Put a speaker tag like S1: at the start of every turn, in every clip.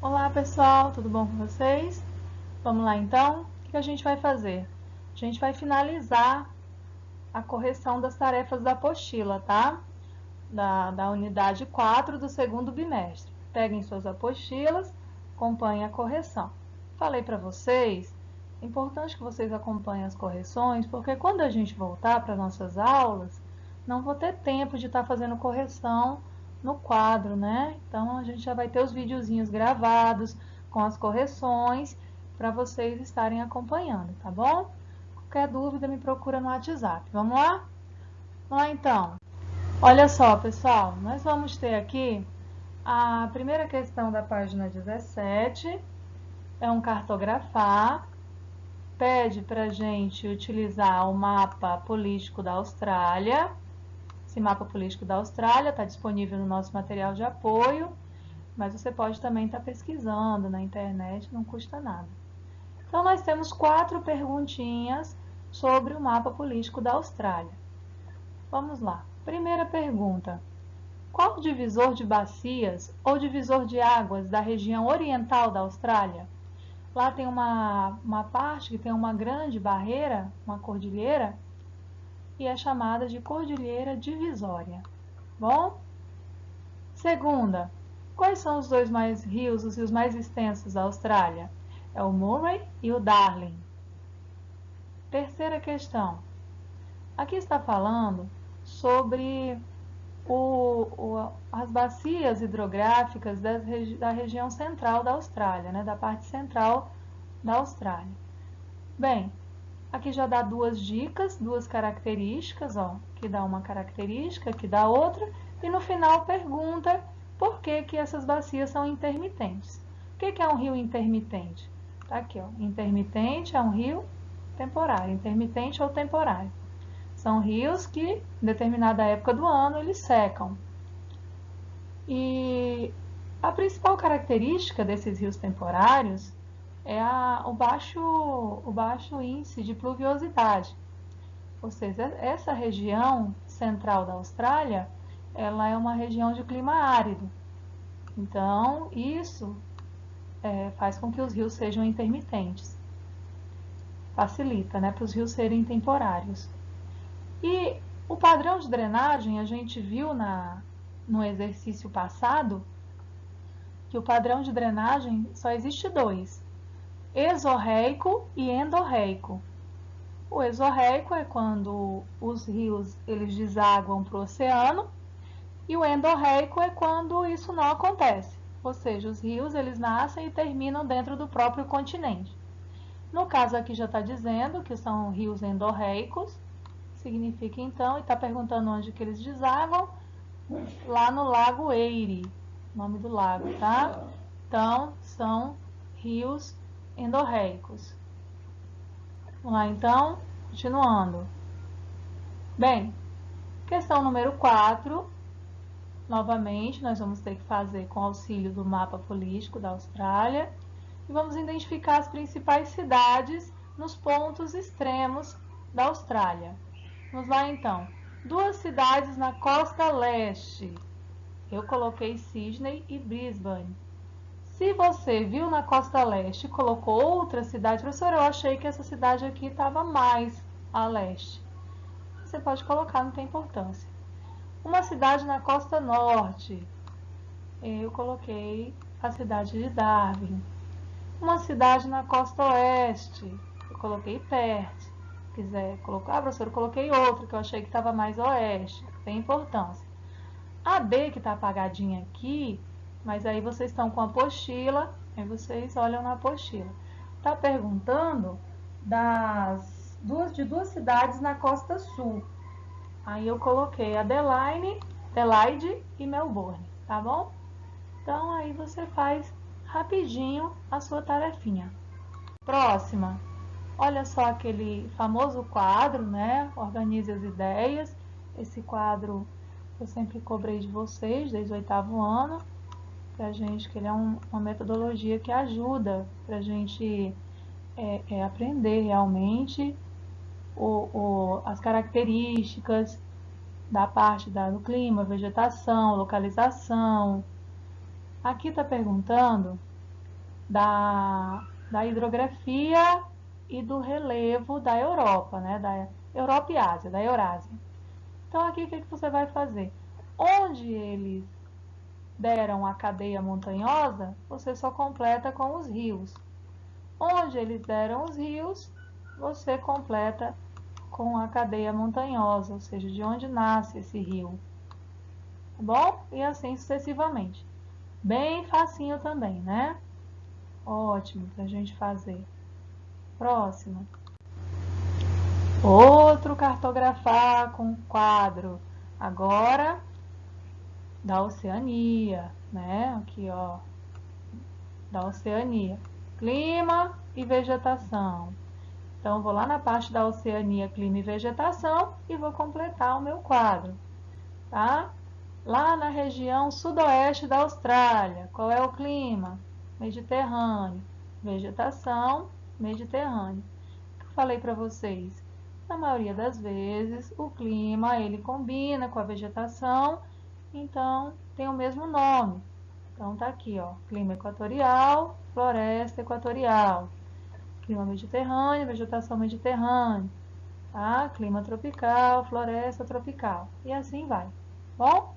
S1: Olá pessoal, tudo bom com vocês? Vamos lá então? O que a gente vai fazer? A gente vai finalizar a correção das tarefas da apostila, tá? Da unidade 4 do segundo bimestre. Peguem suas apostilas, acompanhem a correção. Falei para vocês, é importante que vocês acompanhem as correções, porque quando a gente voltar para nossas aulas, não vou ter tempo de estar fazendo correção no quadro, né? Então a gente já vai ter os videozinhos gravados com as correções para vocês estarem acompanhando, tá bom? Qualquer dúvida me procura no WhatsApp. Vamos lá? Vamos lá então. Olha só, pessoal, nós vamos ter aqui a primeira questão da página 17, é um cartografar, pede para a gente utilizar o mapa político da Austrália. Esse mapa político da Austrália está disponível no nosso material de apoio, mas você pode também estar pesquisando na internet, não custa nada. Então, nós temos 4 perguntinhas sobre o mapa político da Austrália. Vamos lá. Primeira pergunta. Qual o divisor de bacias ou divisor de águas da região oriental da Austrália? Lá tem uma parte que tem uma grande barreira, uma cordilheira, e é chamada de Cordilheira Divisória. Bom? Segunda, quais são os rios mais extensos da Austrália? É o Murray e o Darling. Terceira questão. Aqui está falando sobre as bacias hidrográficas da região central da Austrália, né, da parte central da Austrália. Bem, aqui já dá duas dicas, duas características, ó, que dá uma característica, que dá outra, e no final pergunta por que essas bacias são intermitentes. O que é um rio intermitente? Tá aqui, ó, intermitente é um rio temporário, intermitente ou temporário. São rios que, em determinada época do ano, eles secam. E a principal característica desses rios temporários é o baixo índice de pluviosidade. Ou seja, essa região central da Austrália, ela é uma região de clima árido. Então, isso faz com que os rios sejam intermitentes. Facilita, né, para os rios serem temporários. E o padrão de drenagem, a gente viu no exercício passado, que o padrão de drenagem só existe dois, exorreico e endorreico. O exorreico é quando os rios eles desaguam para o oceano, e o endorreico é quando isso não acontece, ou seja, os rios eles nascem e terminam dentro do próprio continente. No caso aqui já está dizendo que são rios endorreicos, significa então, e está perguntando onde que eles desaguam, lá no Lago Erie, nome do lago, tá? Então, são rios endorreicos. Vamos lá, então, continuando. Bem, questão número 4, novamente, nós vamos ter que fazer com auxílio do mapa político da Austrália, e vamos identificar as principais cidades nos pontos extremos da Austrália. Vamos lá, então. Duas cidades na costa leste. Eu coloquei Sydney e Brisbane. Se você viu na costa leste e colocou outra cidade, professora, eu achei que essa cidade aqui estava mais a leste. Você pode colocar, não tem importância. Uma cidade na costa norte. Eu coloquei a cidade de Darwin. Uma cidade na costa oeste. Eu coloquei Perth. Se quiser colocar, professora, eu coloquei outra que eu achei que estava mais oeste. Tem importância. A B que está apagadinha aqui, mas aí vocês estão com a apostila, aí vocês olham na apostila. Está perguntando de duas cidades na costa sul. Aí eu coloquei Adelaide e Melbourne, tá bom? Então aí você faz rapidinho a sua tarefinha. Próxima. Olha só aquele famoso quadro, né? Organize as ideias. Esse quadro eu sempre cobrei de vocês desde o 8º ano, pra gente, que ele é uma metodologia que ajuda pra gente aprender realmente as características da parte do clima, vegetação, localização. Aqui está perguntando da hidrografia e do relevo da Europa, né? Da Europa e Ásia, da Eurásia. Então, aqui o que você vai fazer? Onde eles deram a cadeia montanhosa, você só completa com os rios. Onde eles deram os rios, você completa com a cadeia montanhosa, ou seja, de onde nasce esse rio. Tá bom? E assim sucessivamente. Bem facinho também, né? Ótimo pra gente fazer. Próximo. Outro cartografar com quadro. Agora da Oceania, né? Aqui, ó. Da Oceania. Clima e vegetação. Então, vou lá na parte da Oceania, clima e vegetação e vou completar o meu quadro, tá? Lá na região sudoeste da Austrália, qual é o clima? Mediterrâneo. Vegetação, Mediterrâneo. O que eu falei para vocês? Na maioria das vezes, o clima, ele combina com a vegetação, então tem o mesmo nome. Então, tá aqui, ó, clima equatorial, floresta equatorial. Clima mediterrâneo, vegetação mediterrânea, tá? Clima tropical, floresta tropical. E assim vai. Bom?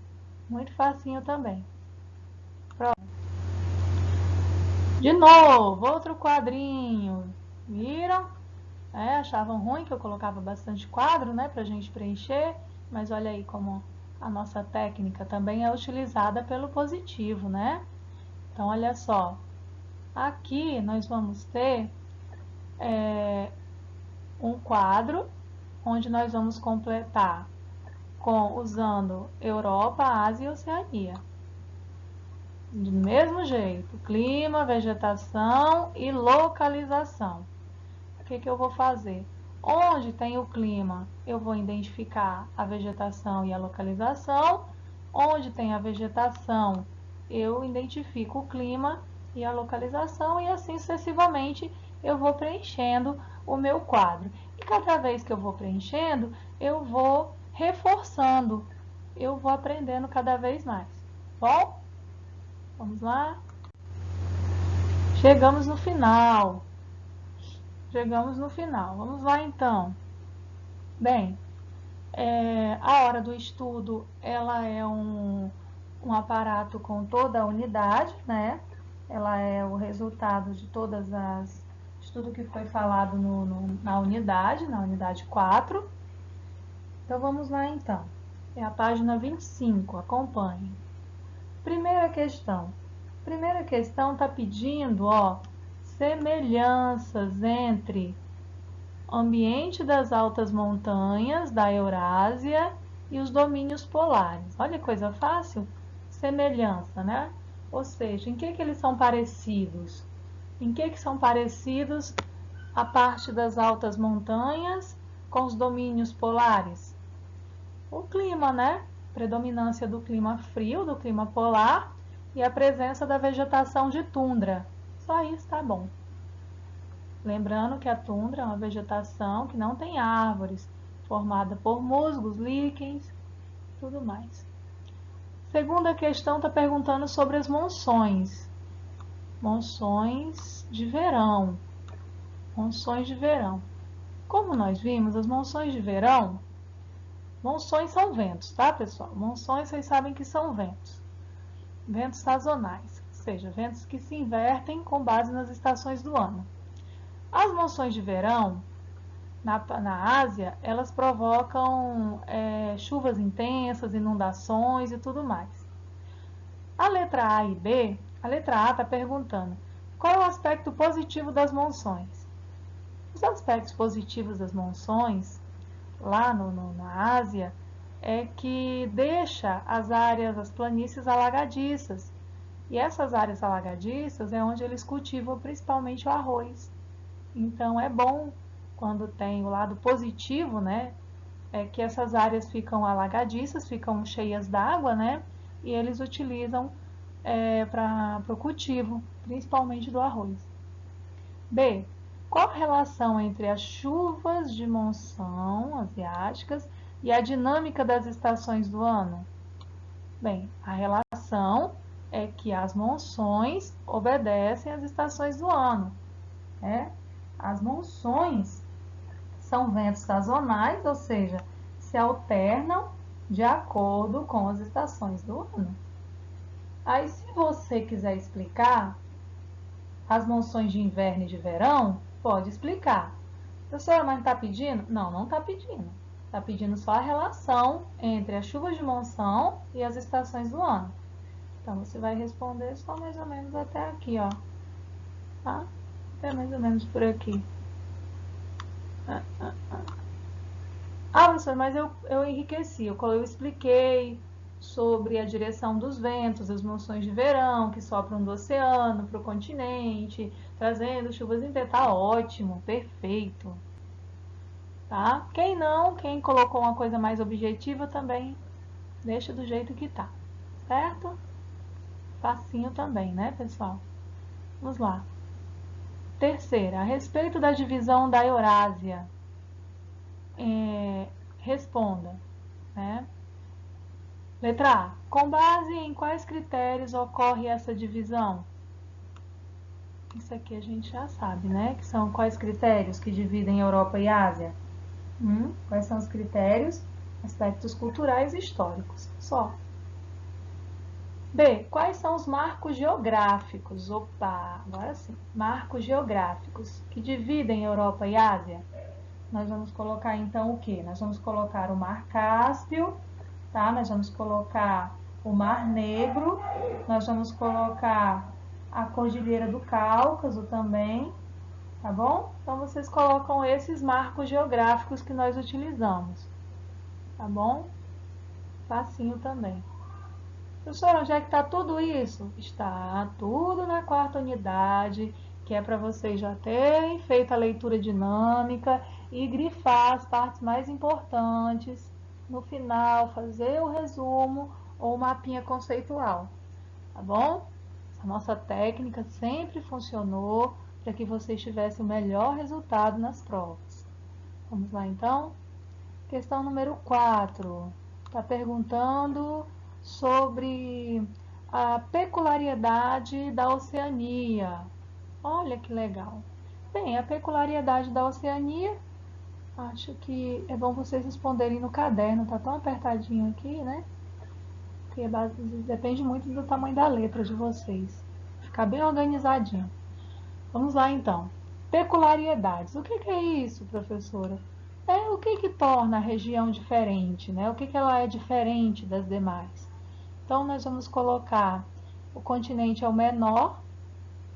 S1: Muito facinho também. Próximo. De novo, outro quadrinho. Viram? Achavam ruim que eu colocava bastante quadro, né? Pra gente preencher. Mas olha aí como a nossa técnica também é utilizada pelo positivo, né? Então, olha só. Aqui nós vamos ter um quadro onde nós vamos completar usando Europa, Ásia e Oceania. Do mesmo jeito, clima, vegetação e localização. O que eu vou fazer? Onde tem o clima, eu vou identificar a vegetação e a localização. Onde tem a vegetação, eu identifico o clima e a localização, e assim sucessivamente eu vou preenchendo o meu quadro. E cada vez que eu vou preenchendo, eu vou reforçando, eu vou aprendendo cada vez mais. Bom, vamos lá? Chegamos no final. Vamos lá então. Bem, a hora do estudo, ela é um aparato com toda a unidade, né? Ela é o resultado de de tudo que foi falado na unidade 4. Então, vamos lá então. É a página 25, acompanhe. Primeira questão. Primeira questão está pedindo, ó, semelhanças entre ambiente das altas montanhas da Eurásia e os domínios polares. Olha que coisa fácil? Semelhança, né? Ou seja, em que eles são parecidos? Em que são parecidos a parte das altas montanhas com os domínios polares? O clima, né? Predominância do clima frio, do clima polar, e a presença da vegetação de tundra. Só isso tá bom. Lembrando que a tundra é uma vegetação que não tem árvores, formada por musgos, líquens, tudo mais. Segunda questão está perguntando sobre as monções. Monções de verão. Monções de verão. Como nós vimos, as monções de verão, monções são ventos, tá, pessoal? Monções, vocês sabem que são ventos. Ventos sazonais, ou seja, ventos que se invertem com base nas estações do ano. As monções de verão, na Ásia, elas provocam chuvas intensas, inundações e tudo mais. A letra A e B, a letra A está perguntando qual é o aspecto positivo das monções. Os aspectos positivos das monções, lá na Ásia, é que deixa as áreas, as planícies alagadiças. E essas áreas alagadiças é onde eles cultivam principalmente o arroz. Então, é bom quando tem o lado positivo, né? É que essas áreas ficam alagadiças, ficam cheias d'água, né? E eles utilizam para o cultivo, principalmente do arroz. B. Qual a relação entre as chuvas de monção asiáticas e a dinâmica das estações do ano? Bem, a relação é que as monções obedecem às estações do ano. As monções são ventos sazonais, ou seja, se alternam de acordo com as estações do ano. Aí, se você quiser explicar as monções de inverno e de verão, pode explicar. Professora, mas não está pedindo? Não, não está pedindo. Está pedindo só a relação entre as chuvas de monção e as estações do ano. Então, você vai responder só mais ou menos até aqui, ó. Tá? Até mais ou menos por aqui. Professor, mas eu enriqueci, eu expliquei sobre a direção dos ventos, as monções de verão que sopram do oceano para o continente, trazendo chuvas intensas. Tá ótimo, perfeito. Tá? Quem não, quem colocou uma coisa mais objetiva também, deixa do jeito que tá, certo? Facinho também, né, pessoal? Vamos lá. Terceira, a respeito da divisão da Eurásia, responda, né? Letra A. Com base em quais critérios ocorre essa divisão? Isso aqui a gente já sabe, né? Que são quais critérios que dividem Europa e Ásia? Quais são os critérios? Aspectos culturais e históricos. Só. B. Quais são os marcos geográficos? Opa, agora sim. Marcos geográficos que dividem Europa e Ásia. Nós vamos colocar então o que? Nós vamos colocar o Mar Cáspio, tá? Nós vamos colocar o Mar Negro, nós vamos colocar a Cordilheira do Cáucaso também, tá bom? Então vocês colocam esses marcos geográficos que nós utilizamos, tá bom? Facinho também. Professora, onde é que está tudo isso? Está tudo na quarta unidade, que é para vocês já terem feito a leitura dinâmica e grifar as partes mais importantes. No final, fazer o resumo ou o mapinha conceitual, tá bom? A nossa técnica sempre funcionou para que vocês tivessem o melhor resultado nas provas. Vamos lá, então? Questão número 4. Está perguntando sobre a peculiaridade da Oceania. Olha que legal. Bem, a peculiaridade da Oceania, acho que é bom vocês responderem no caderno, tá tão apertadinho aqui, né? Porque depende muito do tamanho da letra de vocês. Ficar bem organizadinho. Vamos lá então. Peculiaridades. O que é isso, professora? O que torna a região diferente, né? O que ela é diferente das demais? Então, nós vamos colocar o continente é o menor,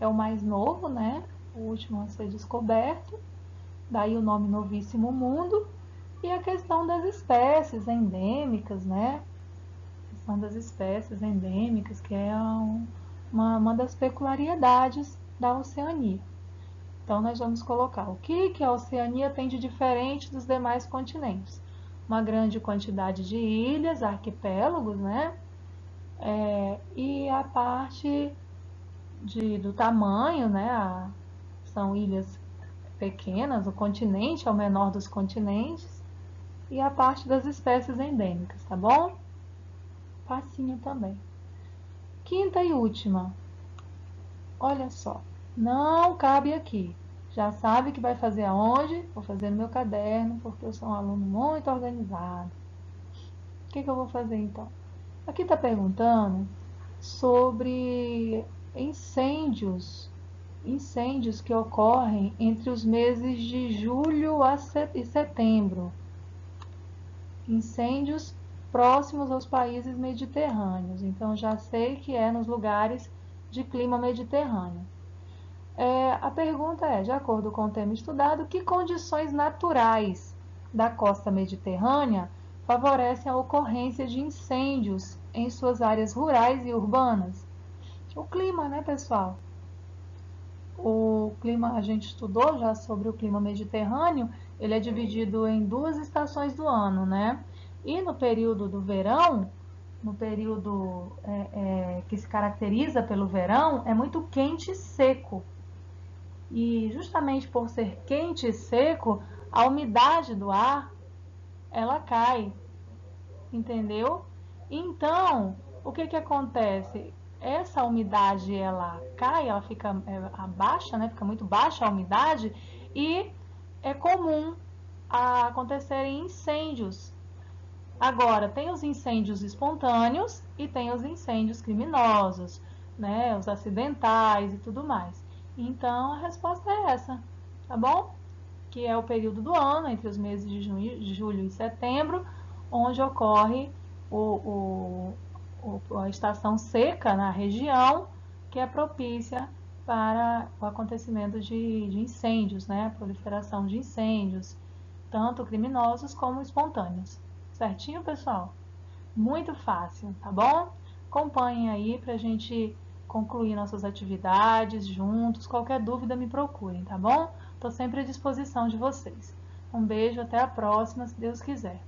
S1: é o mais novo, né? O último a ser descoberto, daí o nome Novíssimo Mundo, e a questão das espécies endêmicas, né? A questão das espécies endêmicas, que é uma das peculiaridades da Oceania. Então, nós vamos colocar o que a Oceania tem de diferente dos demais continentes. Uma grande quantidade de ilhas, arquipélagos, né? E a parte do tamanho, né? São ilhas pequenas, o continente é o menor dos continentes. E a parte das espécies endêmicas, tá bom? Facinho também. Quinta e última. Olha só, não cabe aqui. Já sabe que vai fazer aonde? Vou fazer no meu caderno, porque eu sou um aluno muito organizado. O que eu vou fazer então? Aqui está perguntando sobre incêndios que ocorrem entre os meses de julho e setembro. Incêndios próximos aos países mediterrâneos. Então, já sei que é nos lugares de clima mediterrâneo. A pergunta é, de acordo com o tema estudado, que condições naturais da costa mediterrânea favorecem a ocorrência de incêndios em suas áreas rurais e urbanas? O clima, né, pessoal? O clima, a gente estudou já sobre o clima mediterrâneo, ele é dividido em duas estações do ano, né? E no período do verão, no período que se caracteriza pelo verão, é muito quente e seco. E justamente por ser quente e seco, a umidade do ar, ela cai, entendeu? Então, o que acontece? essa umidade ela cai, ela fica baixa, né? Fica muito baixa a umidade e é comum acontecerem incêndios. Agora, tem os incêndios espontâneos e tem os incêndios criminosos, né? Os acidentais e tudo mais. Então, a resposta é essa, tá bom? Que é o período do ano, entre os meses de julho e setembro, onde ocorre a estação seca na região, que é propícia para o acontecimento de incêndios, né? A proliferação de incêndios, tanto criminosos como espontâneos. Certinho, pessoal? Muito fácil, tá bom? Acompanhem aí para a gente concluir nossas atividades juntos. Qualquer dúvida, me procurem, tá bom? Estou sempre à disposição de vocês. Um beijo, até a próxima, se Deus quiser.